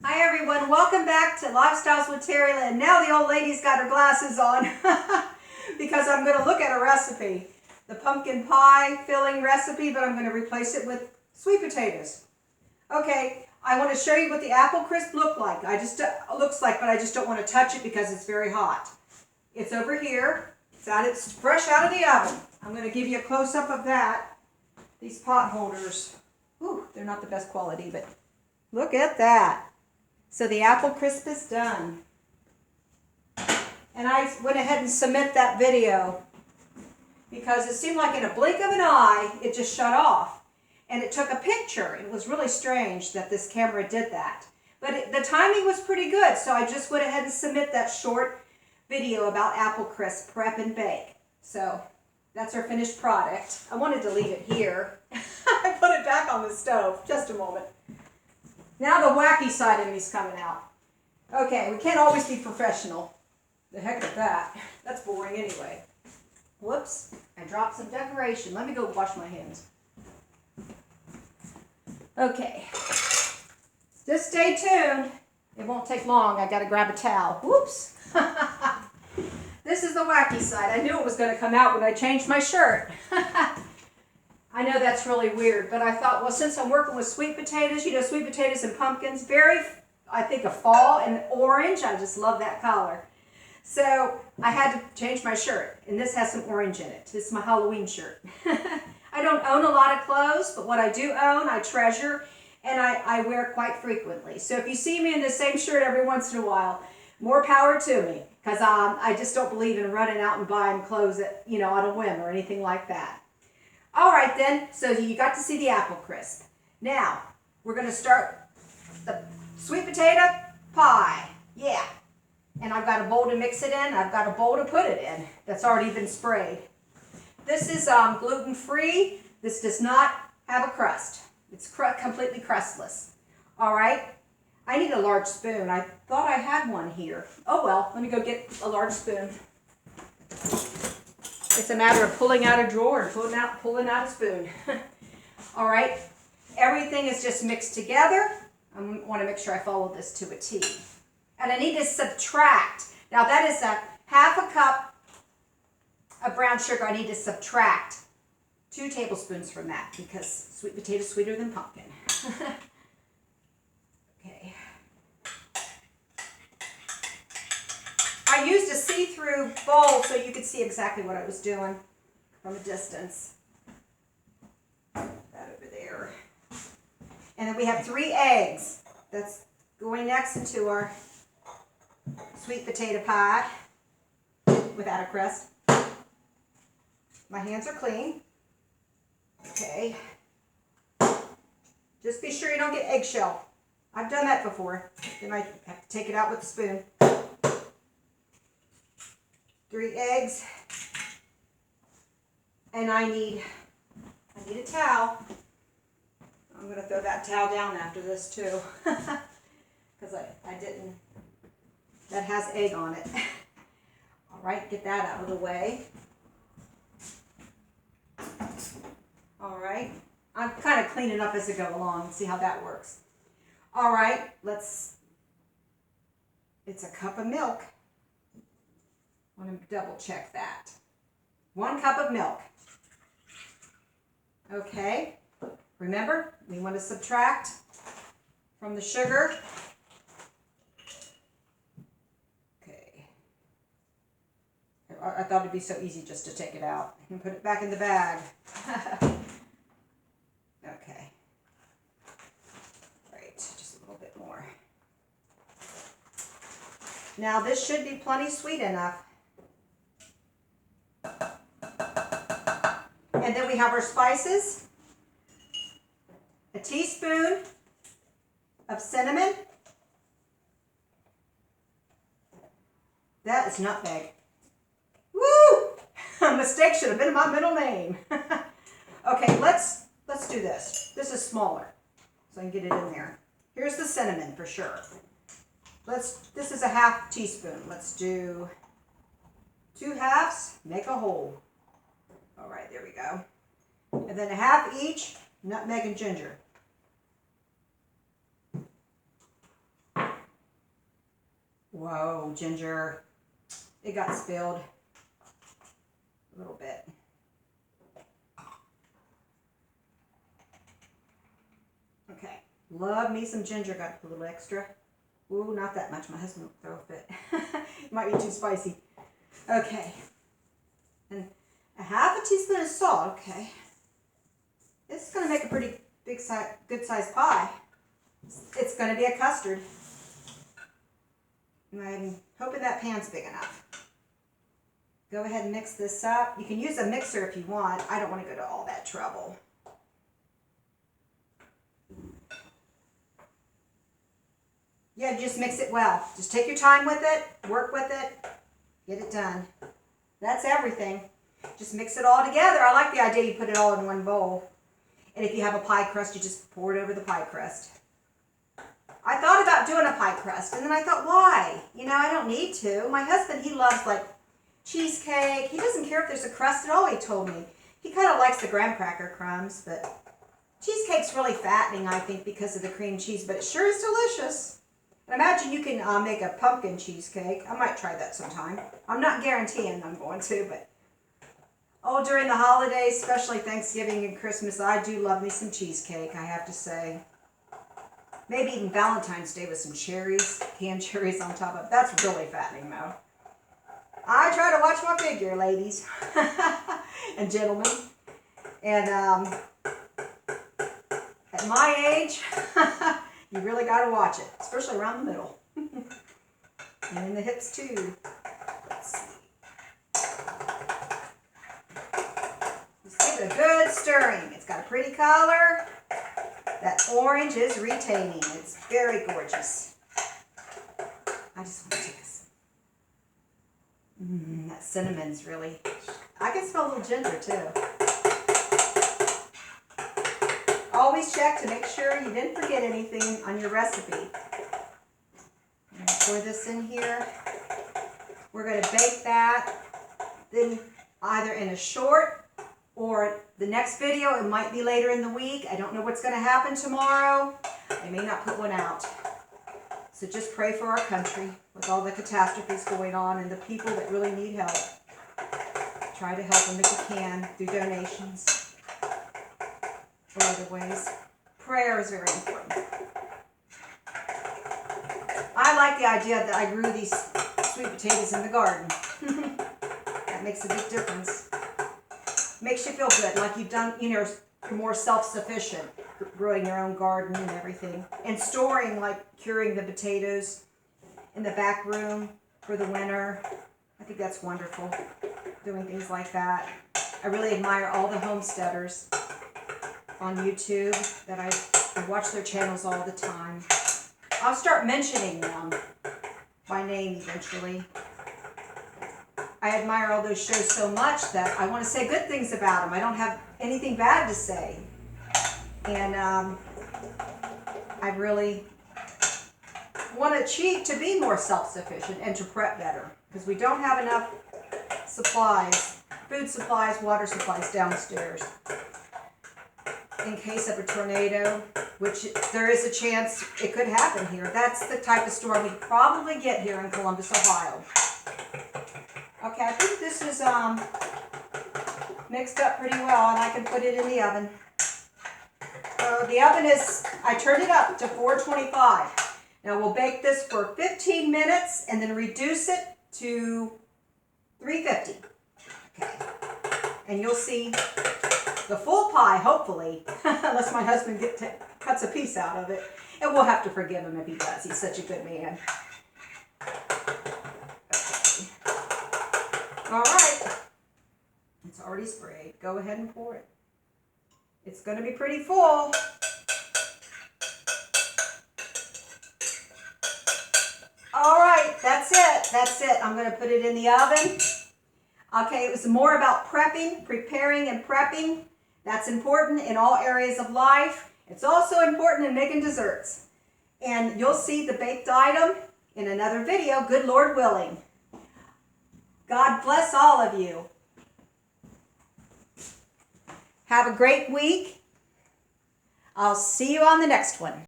Hi everyone, welcome back to Lifestyles with Terry Lynn. Now the old lady's got her glasses on because I'm going to look at a recipe. The pumpkin pie filling recipe, but I'm going to replace it with sweet potatoes. Okay, I want to show you what the apple crisp looks like. But I just don't want to touch it because it's very hot. It's over here. It's fresh out of the oven. I'm going to give you a close-up of that. These pot holders, ooh, they're not the best quality, but look at that. So the apple crisp is done. And I went ahead and submit that video because it seemed like in a blink of an eye, it just shut off. And it took a picture. It was really strange that this camera did that. But the timing was pretty good, so I just went ahead and submit that short video about apple crisp prep and bake. So that's our finished product. I wanted to leave it here. I put it back on the stove. Just a moment. Now the wacky side of me's coming out. Okay, we can't always be professional. The heck with that. That's boring anyway. Whoops, I dropped some decoration. Let me go wash my hands. Okay, just stay tuned. It won't take long. I gotta grab a towel. Whoops. This is the wacky side. I knew it was gonna come out when I changed my shirt. I know that's really weird, but I thought, well, since I'm working with sweet potatoes, sweet potatoes and pumpkins, I think a fall and orange. I just love that color. So I had to change my shirt, and this has some orange in it. This is my Halloween shirt. I don't own a lot of clothes, but what I do own, I treasure, and I wear quite frequently. So if you see me in the same shirt every once in a while, more power to me, because I just don't believe in running out and buying clothes that, on a whim or anything like that. All right then, so you got to see the apple crisp. Now, we're going to start the sweet potato pie. Yeah. And I've got a bowl to mix it in. I've got a bowl to put it in that's already been sprayed. This is gluten-free. This does not have a crust. It's completely crustless. All right. I need a large spoon. I thought I had one here. Oh well, let me go get a large spoon. It's a matter of pulling out a drawer and pulling out a spoon. All right, everything is just mixed together. I want to make sure I follow this to a T. And I need to subtract. Now that is a half a cup of brown sugar. I need to subtract 2 tablespoons from that because sweet potato is sweeter than pumpkin. Okay. I used a see-through bowl so you could see exactly what I was doing from a distance. That over there. And then we have 3 eggs. That's going next into our sweet potato pie without a crust. My hands are clean. Okay. Just be sure you don't get eggshell. I've done that before. Then I have to take it out with a spoon. 3 eggs, and I need a towel. I'm going to throw that towel down after this too, because that has egg on it. All right, get that out of the way. All right, I'm kind of cleaning up as I go along and see how that works. All right, it's a cup of milk. I want to double check that. 1 cup of milk. Okay. Remember, we want to subtract from the sugar. Okay. I thought it'd be so easy just to take it out and put it back in the bag. Okay. Right, just a little bit more. Now this should be plenty sweet enough. And then we have our spices, a teaspoon of cinnamon. That is nutmeg. Woo! A mistake should have been my middle name. Okay, let's do this. This is smaller, so I can get it in there. Here's the cinnamon for sure. This is a half teaspoon. Let's do 2 halves, make a whole. All right, there we go. And then a half each, nutmeg and ginger. Whoa, ginger. It got spilled a little bit. Okay, love me some ginger. Got to put a little extra. Ooh, not that much. My husband will throw a fit. It might be too spicy. Okay. And a half a teaspoon of salt. Okay. This is going to make a pretty big size, good size pie. It's going to be a custard. And I'm hoping that pan's big enough. Go ahead and mix this up. You can use a mixer if you want. I don't want to go to all that trouble. Yeah, just mix it well. Just take your time with it, work with it, get it done. That's everything. Just mix it all together. I like the idea you put it all in one bowl. And if you have a pie crust, you just pour it over the pie crust. I thought about doing a pie crust, and then I thought, why? You know, I don't need to. My husband, he loves like cheesecake. He doesn't care if there's a crust at all, he told me. He kind of likes the graham cracker crumbs, but cheesecake's really fattening, I think, because of the cream cheese, but it sure is delicious. And imagine you can make a pumpkin cheesecake. I might try that sometime. I'm not guaranteeing I'm going to, but oh, during the holidays, especially Thanksgiving and Christmas, I do love me some cheesecake, I have to say. Maybe even Valentine's Day with some cherries, canned cherries on top of it. That's really fattening, though. I try to watch my figure, ladies and gentlemen. And at my age, you really got to watch it, especially around the middle. And in the hips, too. Let's see. Just give it a good stirring. It's got a pretty color. That orange is retaining. It's very gorgeous. I just want to take this. That cinnamon's really... I can smell a little ginger, too. Always check to make sure you didn't forget anything on your recipe. I'm going to pour this in here. We're going to bake that. Then either in a short or the next video, it might be later in the week. I don't know what's going to happen tomorrow. I may not put one out. So just pray for our country with all the catastrophes going on and the people that really need help. Try to help them if you can through donations or other ways. Prayer is very important. I like the idea that I grew these sweet potatoes in the garden. That makes a big difference. Makes you feel good, like you've done, you know, you're more self-sufficient, growing your own garden and everything. And storing, like curing the potatoes in the back room for the winter. I think that's wonderful, doing things like that. I really admire all the homesteaders on YouTube that I watch their channels all the time. I'll start mentioning them by name eventually. I admire all those shows so much that I want to say good things about them. I don't have anything bad to say. And I really want to achieve to be more self-sufficient and to prep better. Because we don't have enough supplies, food supplies, water supplies downstairs. In case of a tornado, which there is a chance it could happen here. That's the type of storm we probably get here in Columbus, Ohio. Okay, I think this is mixed up pretty well, and I can put it in the oven. The oven is, I turned it up to 425. Now we'll bake this for 15 minutes and then reduce it to 350. Okay, and you'll see the full pie, hopefully, unless my husband cuts a piece out of it. And we'll have to forgive him if he does. He's such a good man. All right, it's already sprayed. Go ahead and pour it. It's going to be pretty full. All right, that's it. That's it. I'm going to put it in the oven. Okay, it was more about prepping, preparing and prepping. That's important in all areas of life. It's also important in making desserts. And you'll see the baked item in another video, good Lord willing. God bless all of you. Have a great week. I'll see you on the next one.